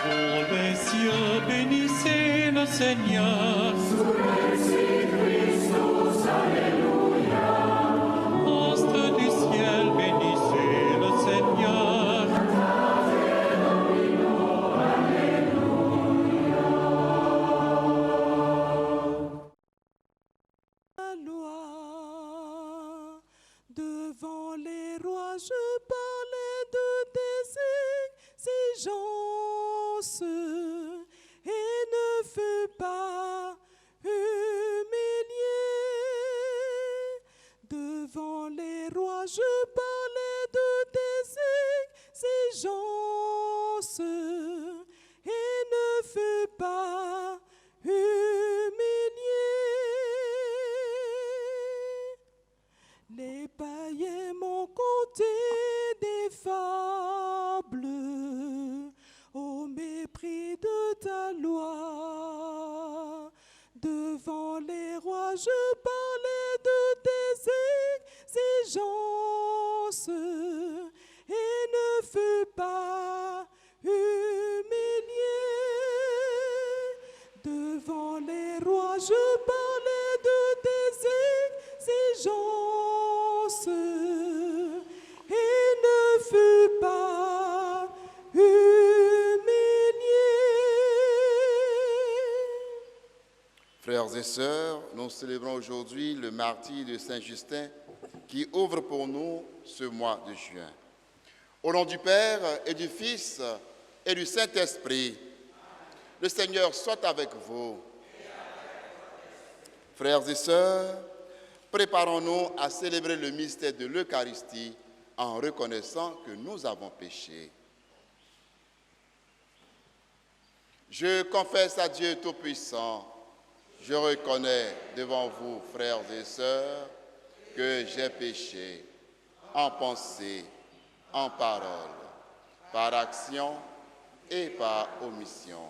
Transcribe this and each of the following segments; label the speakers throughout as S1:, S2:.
S1: Vous les cieux, bénissez le Seigneur. Sous Christus, Alléluia. Astres du ciel, bénissez le Seigneur.
S2: La loi. Devant les rois, je parlais de tes exigences et ne fus pas humilié. Devant les rois, je parlais de tes exigences et ne fus pas humilié. Les païens m'ont conté des fables au mépris de ta loi. Devant les rois, je parlais de tes exigences et ne fus pas humilié. Devant les rois, je parlais de tes exigences et ne fus pas humilié.
S3: Frères et sœurs, nous célébrons aujourd'hui le martyre de Saint Justin qui ouvre pour nous ce mois de juin. Au nom du Père et du Fils et du Saint-Esprit, le Seigneur soit avec vous. Frères et sœurs, préparons-nous à célébrer le mystère de l'Eucharistie en reconnaissant que nous avons péché. Je confesse à Dieu Tout-Puissant, je reconnais devant vous, frères et sœurs, que j'ai péché en pensée, en parole, par action et par omission.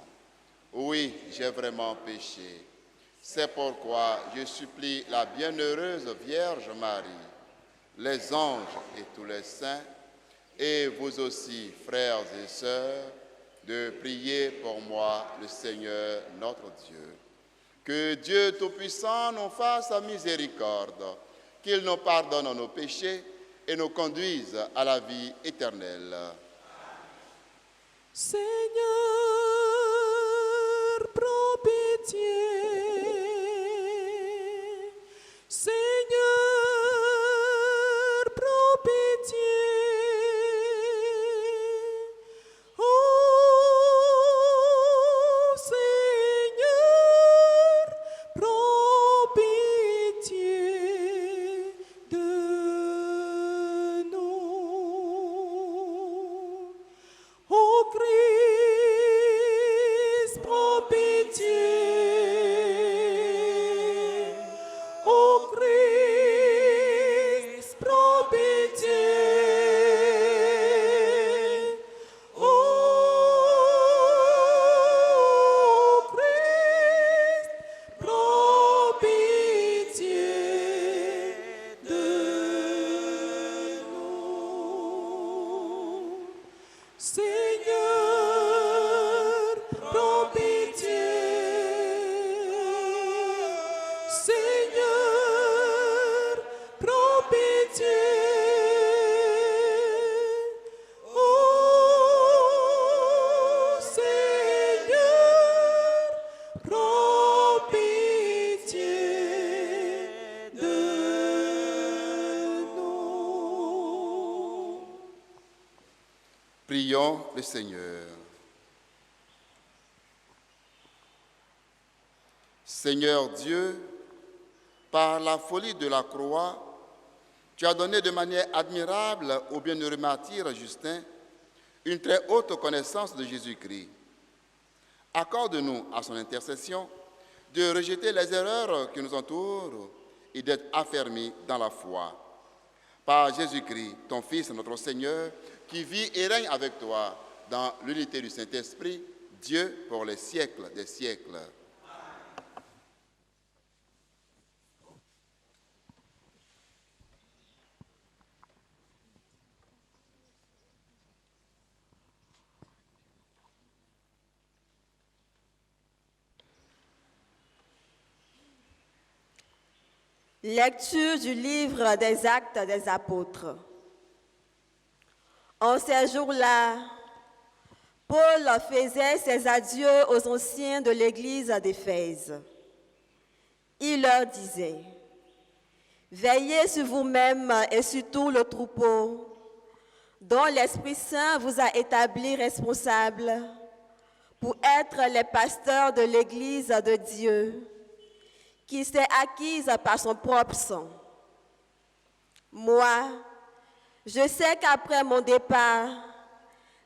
S3: Oui, j'ai vraiment péché. C'est pourquoi je supplie la bienheureuse Vierge Marie, les anges et tous les saints, et vous aussi, frères et sœurs, de prier pour moi, le Seigneur notre Dieu. Que Dieu Tout-Puissant nous fasse miséricorde, qu'il nous pardonne nos péchés et nous conduise à la vie éternelle.
S2: Seigneur, prends pitié. Seigneur, prends pitié. Oh Seigneur, prends pitié de nous. Oh Christ, prends pitié. Oh Christ, prends pitié. Oh Christ, prends pitié de nous. Seigneur, prends pitié. Seigneur, prends pitié. Oh Seigneur, prends pitié de nous.
S3: Prions le Seigneur. Seigneur Dieu, par la folie de la croix, tu as donné de manière admirable au bienheureux martyr Justin une très haute connaissance de Jésus-Christ. Accorde-nous à son intercession de rejeter les erreurs qui nous entourent et d'être affermis dans la foi. Par Jésus-Christ, ton Fils, notre Seigneur, qui vit et règne avec toi dans l'unité du Saint-Esprit, Dieu pour les siècles des siècles.
S4: Lecture du livre des Actes des Apôtres. En ces jours-là, Paul faisait ses adieux aux anciens de l'église d'Éphèse. Il leur disait, « Veillez sur vous-même et sur tout le troupeau, dont l'Esprit Saint vous a établis responsables pour être les pasteurs de l'église de Dieu, qui s'est acquise par son propre sang. Moi, je sais qu'après mon départ,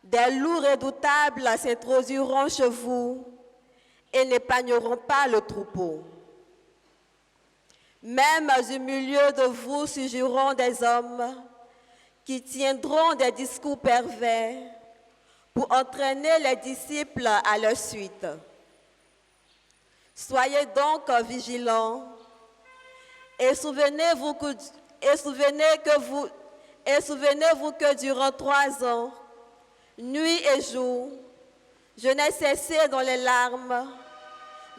S4: des loups redoutables s'introduiront chez vous et n'épargneront pas le troupeau. Même au milieu de vous surgiront des hommes qui tiendront des discours pervers pour entraîner les disciples à leur suite. Soyez donc vigilants et souvenez-vous que durant 3 ans, nuit et jour, je n'ai cessé dans les larmes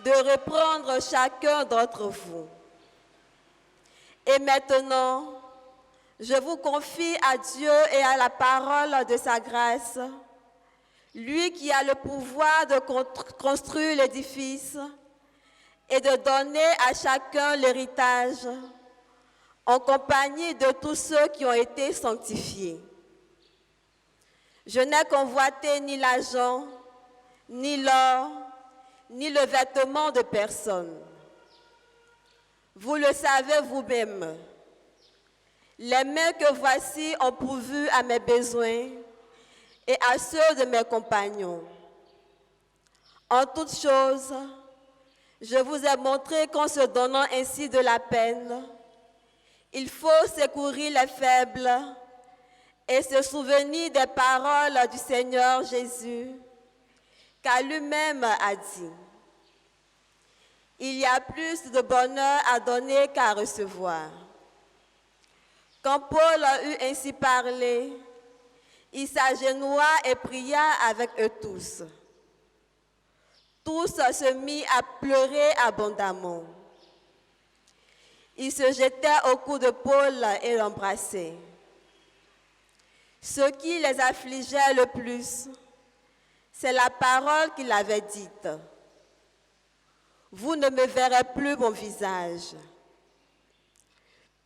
S4: de reprendre chacun d'entre vous. Et maintenant, je vous confie à Dieu et à la parole de sa grâce, lui qui a le pouvoir de construire l'édifice et de donner à chacun l'héritage en compagnie de tous ceux qui ont été sanctifiés. Je n'ai convoité ni l'argent, ni l'or, ni le vêtement de personne. Vous le savez vous-même. Les mains que voici ont pourvu à mes besoins et à ceux de mes compagnons. En toutes choses, je vous ai montré qu'en se donnant ainsi de la peine, il faut secourir les faibles et se souvenir des paroles du Seigneur Jésus, car lui-même a dit, « Il y a plus de bonheur à donner qu'à recevoir. » Quand Paul a eu ainsi parlé, il s'agenouilla et pria avec eux tous. Tous se mirent à pleurer abondamment. Ils se jetaient au cou de Paul et l'embrassaient. Ce qui les affligeait le plus, c'est la parole qu'il avait dite. « Vous ne me verrez plus mon visage. »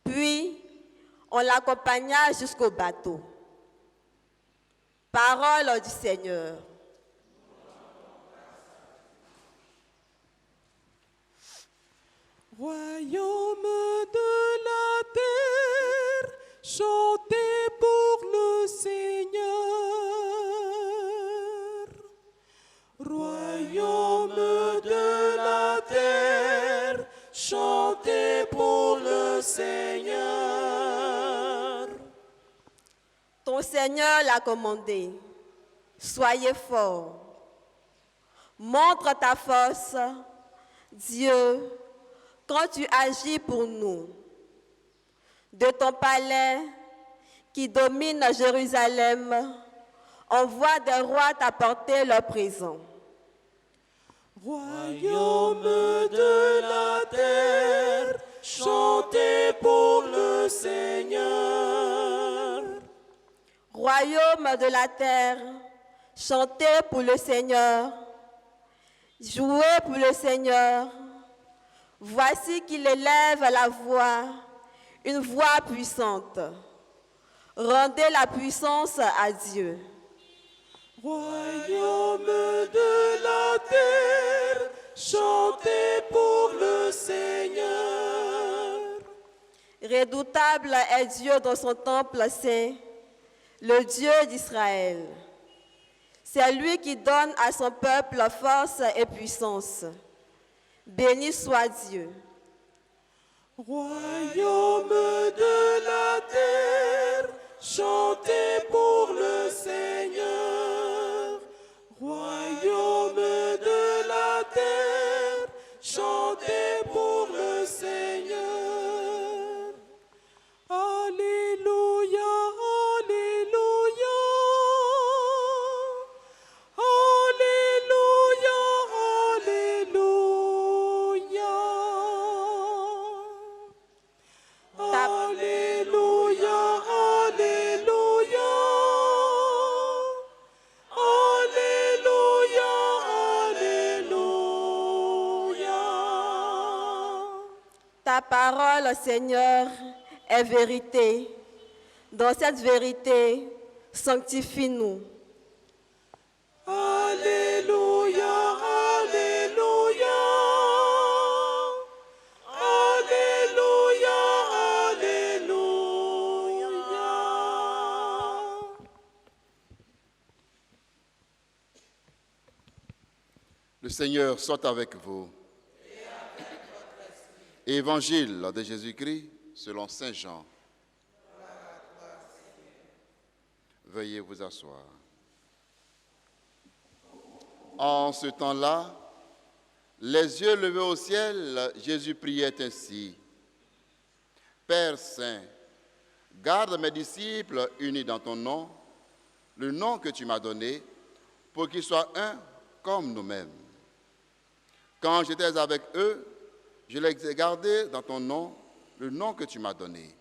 S4: Puis, on l'accompagna jusqu'au bateau. Parole du Seigneur.
S2: Royaume de la terre, chantez pour le Seigneur. Royaume de la terre, chantez pour le Seigneur.
S4: Ton Seigneur l'a commandé. Soyez forts. Montre ta force, Dieu, quand tu agis pour nous. De ton palais qui domine Jérusalem, envoie des rois t'apporter leurs présents.
S2: Royaume de la terre, chantez pour le Seigneur.
S4: Royaume de la terre, chantez pour le Seigneur. Jouez pour le Seigneur. Voici qu'il élève la voix, une voix puissante. Rendez la puissance à Dieu.
S2: Royaume de la terre, chantez pour le Seigneur.
S4: Redoutable est Dieu dans son temple saint, le Dieu d'Israël. C'est lui qui donne à son peuple force et puissance. Béni soit Dieu.
S2: Royaume de la terre, chantez pour le Seigneur. Royaume de la terre, chantez pour le Seigneur. Alléluia, alléluia. Alléluia, alléluia.
S4: parole, Seigneur, est vérité. Dans cette vérité, sanctifie-nous.
S2: Alléluia, Alléluia. Alléluia, Alléluia.
S3: Le Seigneur soit avec vous. Évangile de Jésus-Christ selon Saint Jean. Veuillez vous asseoir. En ce temps-là, les yeux levés au ciel, Jésus priait ainsi. Père Saint, garde mes disciples unis dans ton nom, le nom que tu m'as donné, pour qu'ils soient un comme nous-mêmes. Quand j'étais avec eux, je les ai gardés dans ton nom, le nom que tu m'as donné.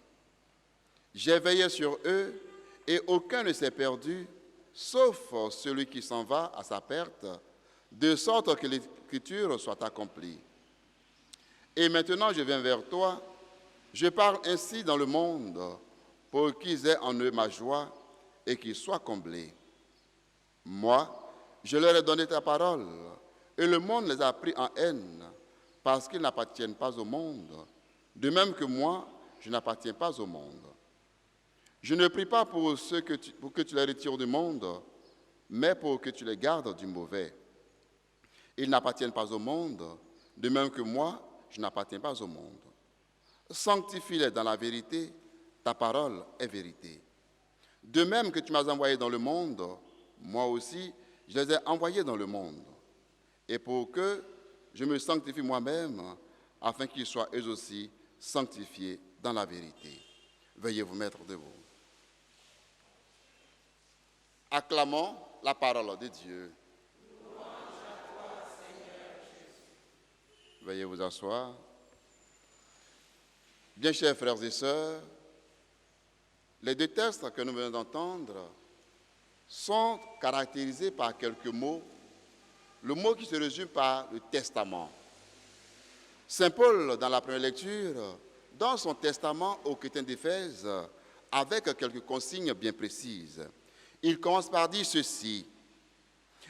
S3: J'ai veillé sur eux et aucun ne s'est perdu, sauf celui qui s'en va à sa perte, de sorte que l'Écriture soit accomplie. Et maintenant je viens vers toi, je parle ainsi dans le monde, pour qu'ils aient en eux ma joie et qu'ils soient comblés. Moi, je leur ai donné ta parole, et le monde les a pris en haine, parce qu'ils n'appartiennent pas au monde, de même que moi, je n'appartiens pas au monde. Je ne prie pas pour que tu les retires du monde, mais pour que tu les gardes du mauvais. Ils n'appartiennent pas au monde, de même que moi, je n'appartiens pas au monde. Sanctifie-les dans la vérité, ta parole est vérité. De même que tu m'as envoyé dans le monde, moi aussi, je les ai envoyés dans le monde. Et pour que je me sanctifie moi-même, afin qu'ils soient eux aussi sanctifiés dans la vérité. Veuillez vous mettre debout. Acclamons la parole de Dieu. Veuillez vous asseoir. Bien chers frères et sœurs, les deux textes que nous venons d'entendre sont caractérisés par quelques mots. Le mot qui se résume par le testament. Saint Paul, dans la première lecture, donne son testament aux chrétiens d'Éphèse avec quelques consignes bien précises. Il commence par dire ceci: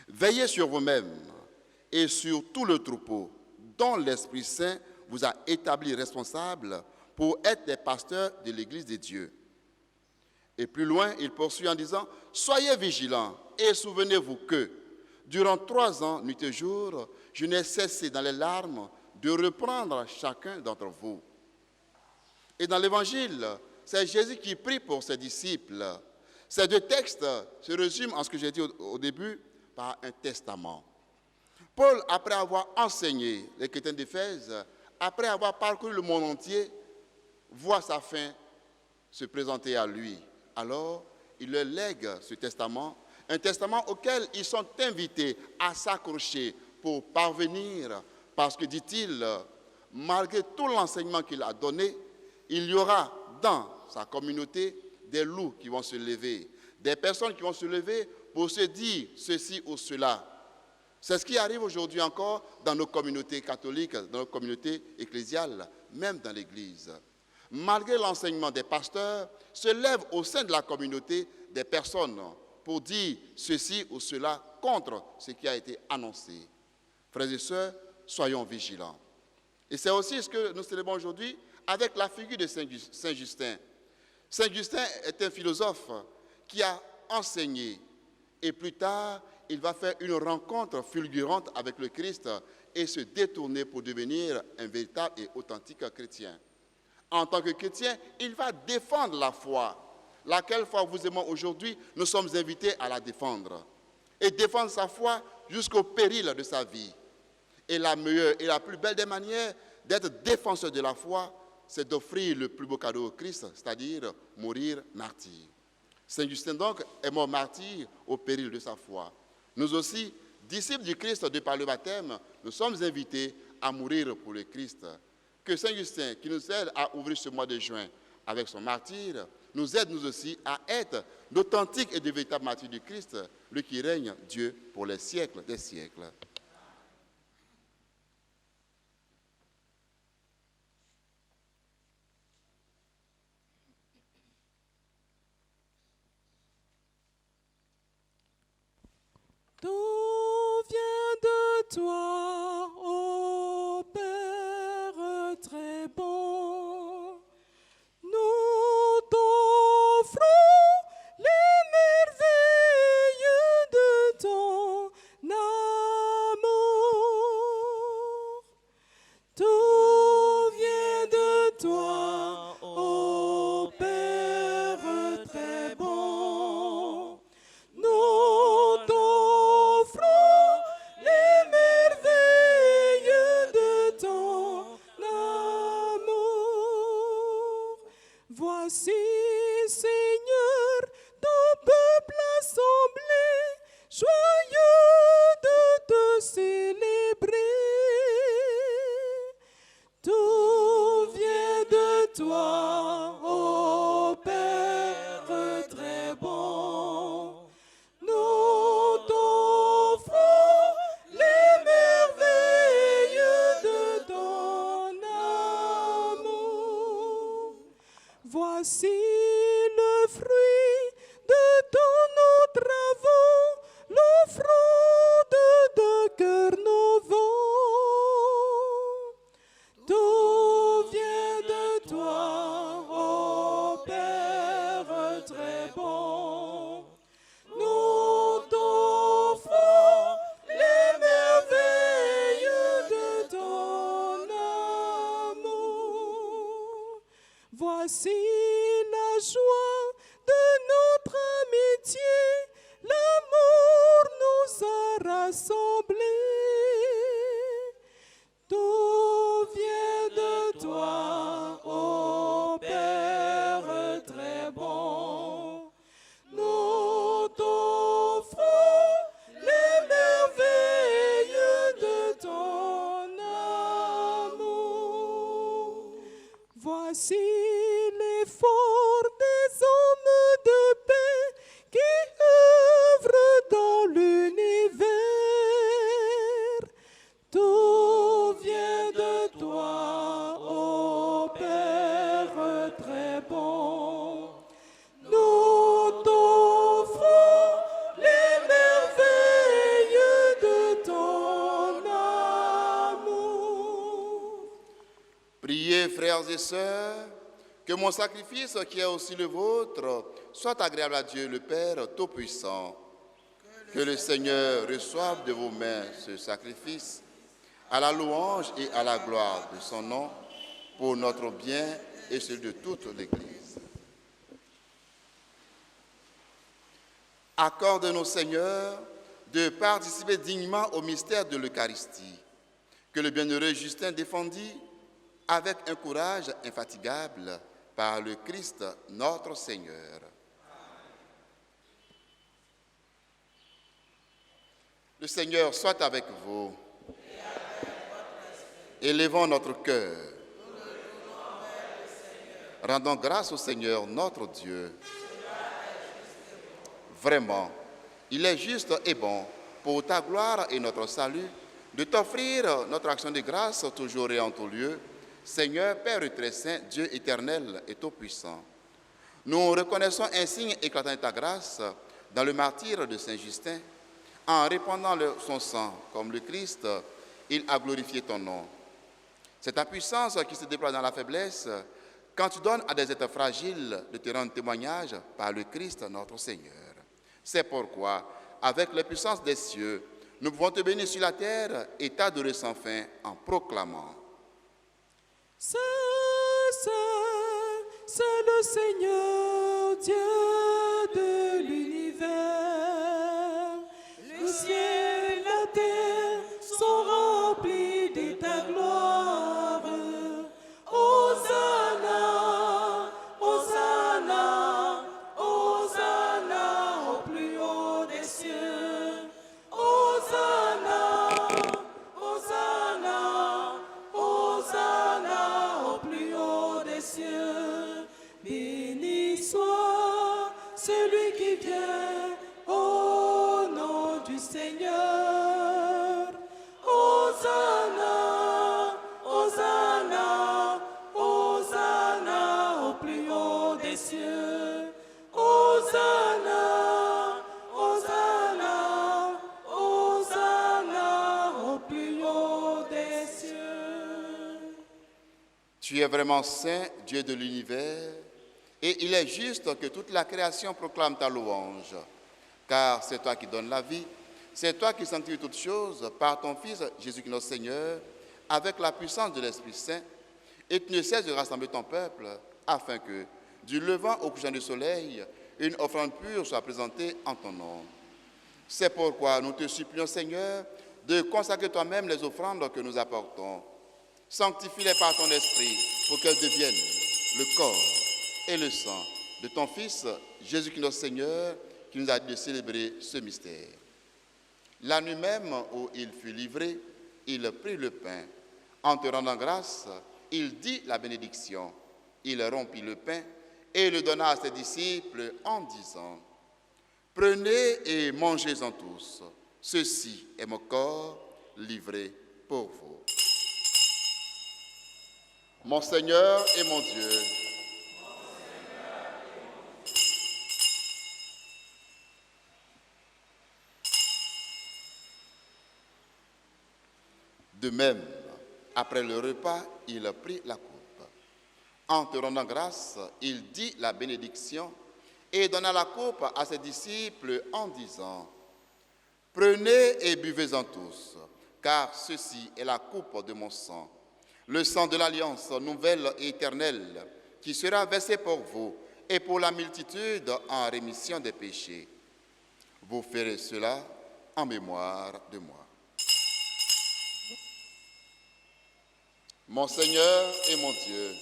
S3: veillez sur vous-même et sur tout le troupeau dont l'Esprit Saint vous a établi responsable pour être des pasteurs de l'Église de Dieu. Et plus loin, il poursuit en disant: soyez vigilants et souvenez-vous que durant 3 ans, nuit et jour, je n'ai cessé dans les larmes de reprendre chacun d'entre vous. Et dans l'Évangile, c'est Jésus qui prie pour ses disciples. Ces deux textes se résument en ce que j'ai dit au début par un testament. Paul, après avoir enseigné les chrétiens d'Éphèse, après avoir parcouru le monde entier, voit sa fin se présenter à lui. Alors, il leur lègue ce testament, un testament auquel ils sont invités à s'accrocher pour parvenir, parce que, dit-il, malgré tout l'enseignement qu'il a donné, il y aura dans sa communauté des loups qui vont se lever, des personnes qui vont se lever pour se dire ceci ou cela. C'est ce qui arrive aujourd'hui encore dans nos communautés catholiques, dans nos communautés ecclésiales, même dans l'Église. Malgré l'enseignement des pasteurs, se lèvent au sein de la communauté des personnes pour dire ceci ou cela contre ce qui a été annoncé. Frères et sœurs, soyons vigilants. Et c'est aussi ce que nous célébrons aujourd'hui avec la figure de Saint Justin. Saint Justin est un philosophe qui a enseigné et plus tard, il va faire une rencontre fulgurante avec le Christ et se détourner pour devenir un véritable et authentique chrétien. En tant que chrétien, il va défendre la foi, laquelle foi vous et moi aujourd'hui, nous sommes invités à la défendre. Et défendre sa foi jusqu'au péril de sa vie. Et la meilleure et la plus belle des manières d'être défenseur de la foi, c'est d'offrir le plus beau cadeau au Christ, c'est-à-dire mourir martyr. Saint Justin donc est mort martyr au péril de sa foi. Nous aussi, disciples du Christ de par le baptême, nous sommes invités à mourir pour le Christ. Que Saint Justin, qui nous aide à ouvrir ce mois de juin avec son martyre, nous aide nous aussi à être d'authentiques et de véritables martyrs du Christ, lui qui règne Dieu pour les siècles des siècles. Mes frères et sœurs, que mon sacrifice, qui est aussi le vôtre, soit agréable à Dieu le Père Tout-Puissant. Que le Seigneur reçoive de vos mains ce sacrifice, à la louange et à la gloire de son nom, pour notre bien et celui de toute l'Église. Accorde-nous, Seigneur, de participer dignement au mystère de l'Eucharistie, que le bienheureux Justin défendit avec un courage infatigable par le Christ notre Seigneur. Le Seigneur soit avec vous. Élevons notre cœur. Rendons grâce au Seigneur notre Dieu. Vraiment, il est juste et bon pour ta gloire et notre salut de t'offrir notre action de grâce toujours et en tout lieu, Seigneur, Père très saint, Dieu éternel et tout-puissant. Nous reconnaissons un signe éclatant de ta grâce dans le martyre de Saint Justin. En répandant son sang comme le Christ, il a glorifié ton nom. C'est ta puissance qui se déploie dans la faiblesse quand tu donnes à des êtres fragiles de te rendre témoignage par le Christ notre Seigneur. C'est pourquoi, avec la puissance des cieux, nous pouvons te bénir sur la terre et t'adorer sans fin en proclamant.
S2: C'est le Seigneur, Dieu de l'univers. Le ciel et la terre sont remplis de ta gloire. Hosanna, Hosanna, Hosanna au plus haut des cieux. Hosanna, Hosanna, Hosanna au plus haut des cieux. Béni soit celui qui vient au nom du Seigneur. Hosanna, Hosanna, Hosanna au plus haut des cieux. Hosanna, Hosanna, Hosanna au plus haut des cieux.
S3: Tu es vraiment saint, Dieu de l'univers, et il est juste que toute la création proclame ta louange, car c'est toi qui donnes la vie, c'est toi qui sanctifies toutes choses par ton Fils Jésus-Christ notre Seigneur, avec la puissance de l'Esprit Saint, et tu ne cesses de rassembler ton peuple, afin que, du levant au couchant du soleil, une offrande pure soit présentée en ton nom. C'est pourquoi nous te supplions, Seigneur, de consacrer toi-même les offrandes que nous apportons. Sanctifie-les par ton esprit pour qu'elles deviennent le corps et le sang de ton Fils, Jésus-Christ notre Seigneur, qui nous a dit de célébrer ce mystère. La nuit même où il fut livré, il prit le pain. En te rendant grâce, il dit la bénédiction. Il rompit le pain et le donna à ses disciples en disant : « Prenez et mangez-en tous. Ceci est mon corps livré pour vous. » Mon Seigneur et mon Dieu, de même, après le repas, il prit la coupe. En te rendant grâce, il dit la bénédiction et donna la coupe à ses disciples en disant : « Prenez et buvez-en tous, car ceci est la coupe de mon sang, le sang de l'alliance nouvelle et éternelle, qui sera versé pour vous et pour la multitude en rémission des péchés. Vous ferez cela en mémoire de moi. » Mon Seigneur et mon Dieu,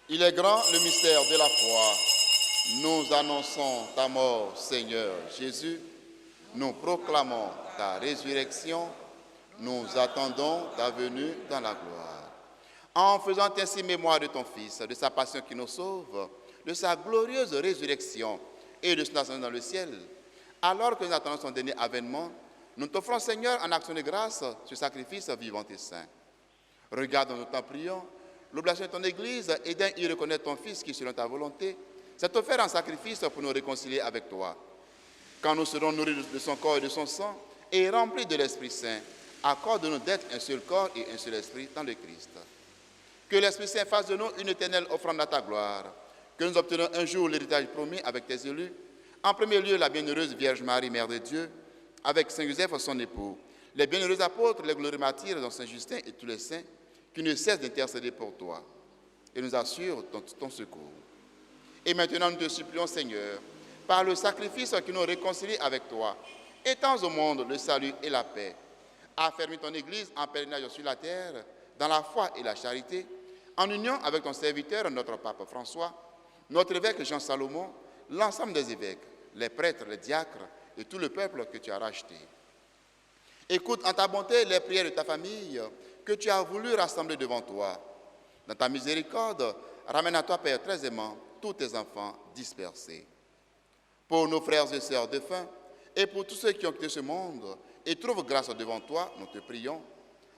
S3: il est grand le mystère de la foi. Nous annonçons ta mort, Seigneur Jésus. Nous proclamons ta résurrection. Nous attendons ta venue dans la gloire. En faisant ainsi mémoire de ton Fils, de sa passion qui nous sauve, de sa glorieuse résurrection et de son ascension dans le ciel, alors que nous attendons son dernier avènement, nous t'offrons, Seigneur, en action de grâce, ce sacrifice vivant et saint. Regarde, nous t'en prions, l'oblation de ton Église et d'un y reconnaître ton Fils qui, selon ta volonté, s'est offert en sacrifice pour nous réconcilier avec toi. Quand nous serons nourris de son corps et de son sang et remplis de l'Esprit Saint, accorde-nous d'être un seul corps et un seul esprit dans le Christ. Que l'Esprit Saint fasse de nous une éternelle offrande à ta gloire, que nous obtenons un jour l'héritage promis avec tes élus, en premier lieu la bienheureuse Vierge Marie, Mère de Dieu, avec Saint Joseph, son époux, les bienheureux apôtres, les glorieux martyrs, dont Saint Justin et tous les saints, qui ne cessent d'intercéder pour toi, et nous assurent ton secours. Et maintenant, nous te supplions, Seigneur, par le sacrifice qui nous réconcilie avec toi, étends au monde le salut et la paix. Affermis ton Église en pèlerinage sur la terre, dans la foi et la charité, en union avec ton serviteur, notre pape François, notre évêque Jean Salomon, l'ensemble des évêques, les prêtres, les diacres et tout le peuple que tu as racheté. Écoute en ta bonté les prières de ta famille que tu as voulu rassembler devant toi. Dans ta miséricorde, ramène à toi, Père très aimant, tous tes enfants dispersés. Pour nos frères et sœurs défunts et pour tous ceux qui ont quitté ce monde et trouvent grâce devant toi, nous te prions.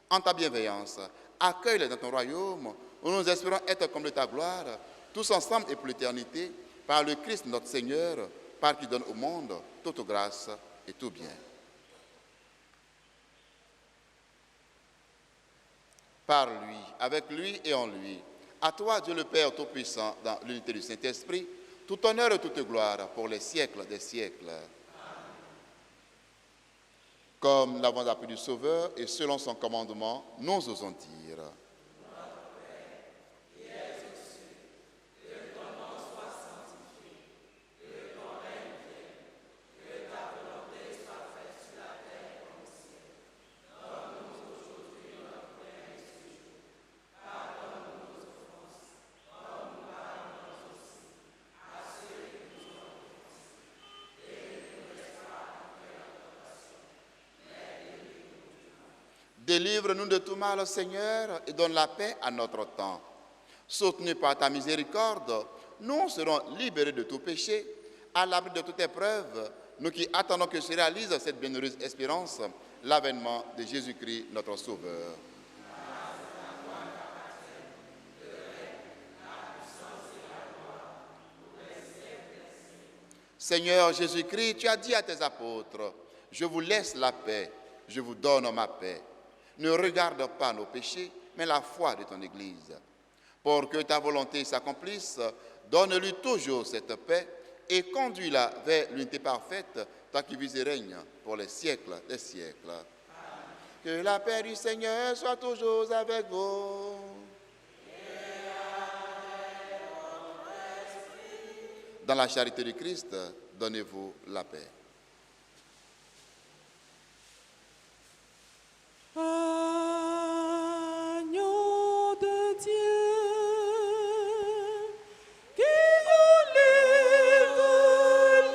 S3: En ta bienveillance, accueille-les dans ton royaume où nous espérons être comme de ta gloire, tous ensemble et pour l'éternité, par le Christ notre Seigneur, par qui donne au monde toute grâce et tout bien. Par lui, avec lui et en lui, à toi, Dieu le Père Tout-Puissant, dans l'unité du Saint-Esprit, tout honneur et toute gloire pour les siècles des siècles. Comme nous l'avons appris du Sauveur et selon son commandement, nous osons dire. Délivre-nous de tout mal, Seigneur, et donne la paix à notre temps. Soutenus par ta miséricorde, nous serons libérés de tout péché, à l'abri de toute épreuve, nous qui attendons que se réalise cette bienheureuse espérance, l'avènement de Jésus-Christ, notre Sauveur. Seigneur Jésus-Christ, tu as dit à tes apôtres, « Je vous laisse la paix, je vous donne ma paix. » Ne regarde pas nos péchés, mais la foi de ton Église. Pour que ta volonté s'accomplisse, donne-lui toujours cette paix et conduis-la vers l'unité parfaite, toi qui vis et règnes pour les siècles des siècles. Amen. Que la paix du Seigneur soit toujours avec vous. Dans la charité du Christ, donnez-vous la paix.
S2: Agneau de Dieu, qui enlève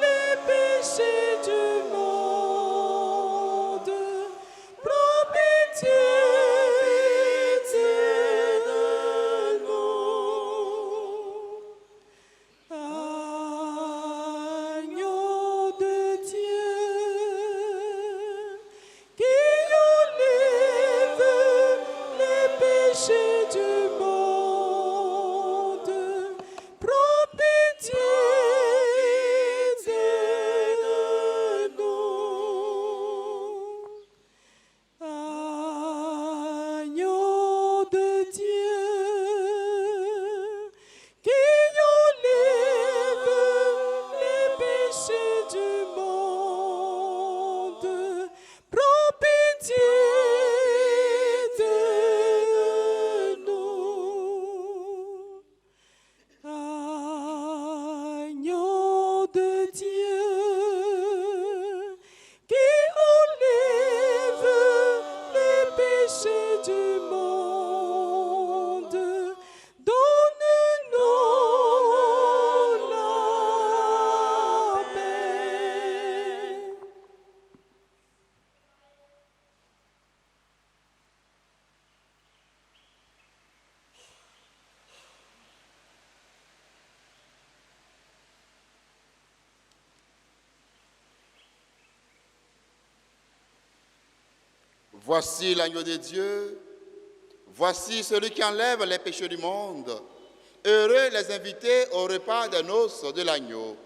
S2: les péchés du monde, prends pitié de nous. Agneau de Dieu, qui enlève les péchés du monde, prends pitié de nous. Agneau de Dieu, qui enlève les péchés du monde, prends pitié de nous. Agneau de Dieu, qui enlève les péchés du monde, donne-nous la paix.
S3: Voici l'agneau de Dieu, voici celui qui enlève les péchés du monde. Heureux les invités au repas des noces de l'agneau.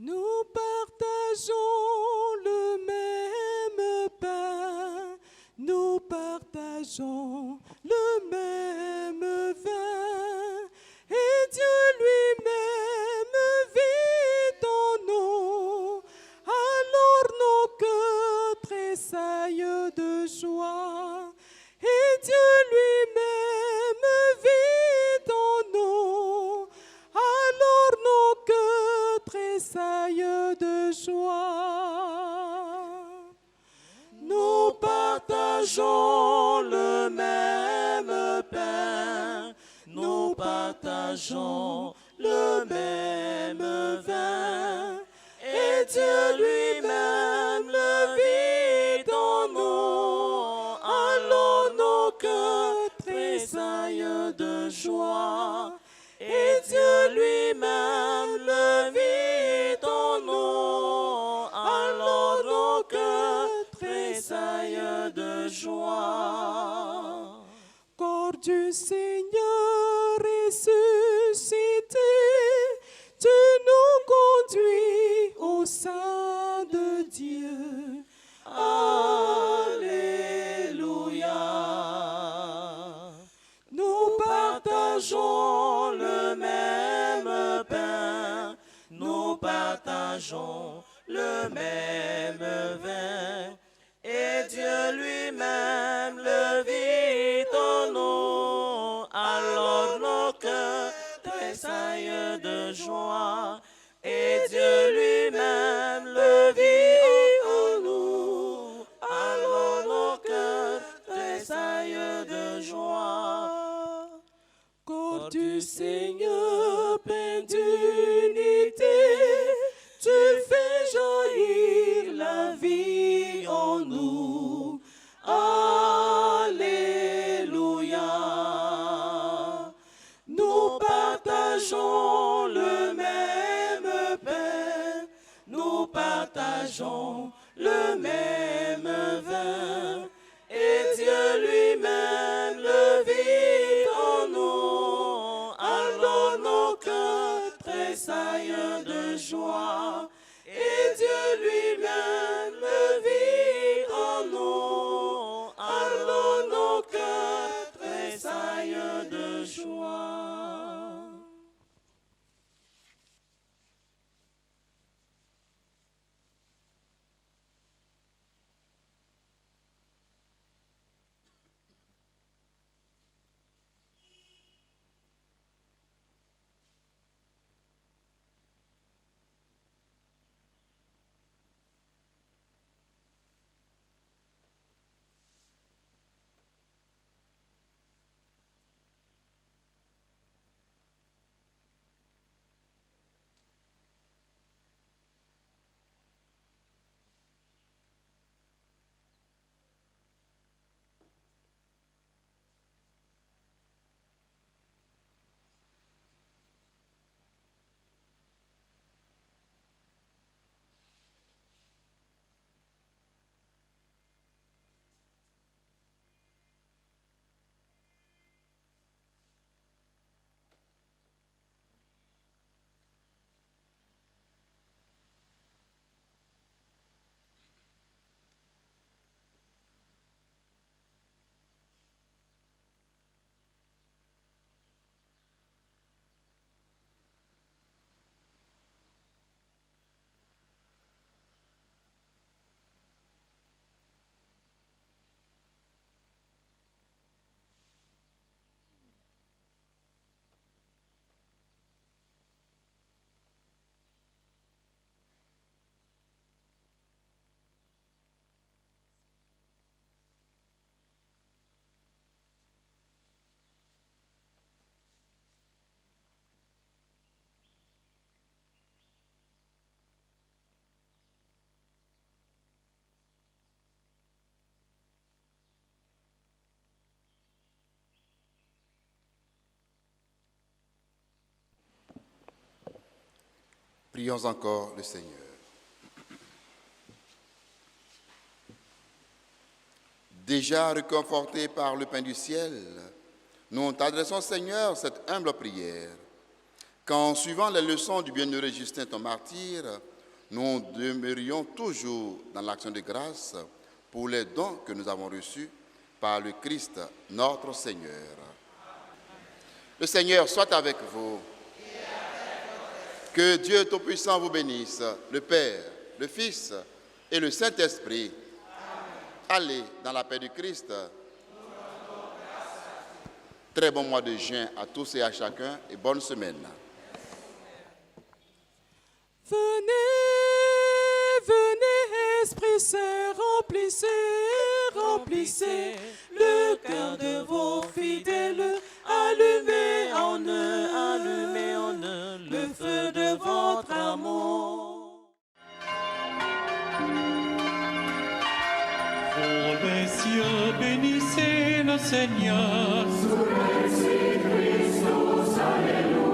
S2: Nous partageons le même pain, nous partageons le même vin, et Dieu lui-même vit en nous. Alors nos cœurs tressaillent de joie, et Dieu lui-même vit en nous. Alors nos cœurs tressaillent de joie. Nous partageons le même pain, nous partageons le même vin, et Dieu lui-même le vit en nous. Alors nos cœurs tressaillent de joie, et Dieu lui-même le vit en nous. Alors nos cœurs tressaillent de joie. Corps du Seigneur ressuscité, tu nous conduis au sein de Dieu. Alléluia. Nous partageons le même pain, nous partageons le même vin, et Dieu lui-même le vit en nous. Alors nos cœurs tressaillent de joie, et Dieu lui-même le vit en nous. Alors nos cœurs tressaillent de joie. Corps du Seigneur, pain d'unité, tu fais jaillir la vie en nous. Alléluia. Nous partageons le même pain, nous partageons le même vin, et Dieu lui-même le vit en nous. Alors nos cœurs tressaillent de joie, et Dieu lui-même le vit en nous. Alors nos cœurs tressaillent de joie.
S3: Prions encore le Seigneur. Déjà réconfortés par le pain du ciel, nous t'adressons, Seigneur, cette humble prière. Qu'en suivant les leçons du bienheureux Justin, ton martyr, nous demeurions toujours dans l'action de grâce pour les dons que nous avons reçus par le Christ, notre Seigneur. Le Seigneur soit avec vous. Que Dieu Tout-Puissant vous bénisse, le Père, le Fils et le Saint-Esprit. Allez dans la paix du Christ. Très bon mois de juin à tous et à chacun et bonne semaine.
S2: Venez, venez, Esprit Saint, remplissez le cœur de vos fidèles. Allumez en eux le feu de votre amour.
S1: Pour les cieux, bénissez le Seigneur.
S2: Sous les cieux, Christus, Alléluia.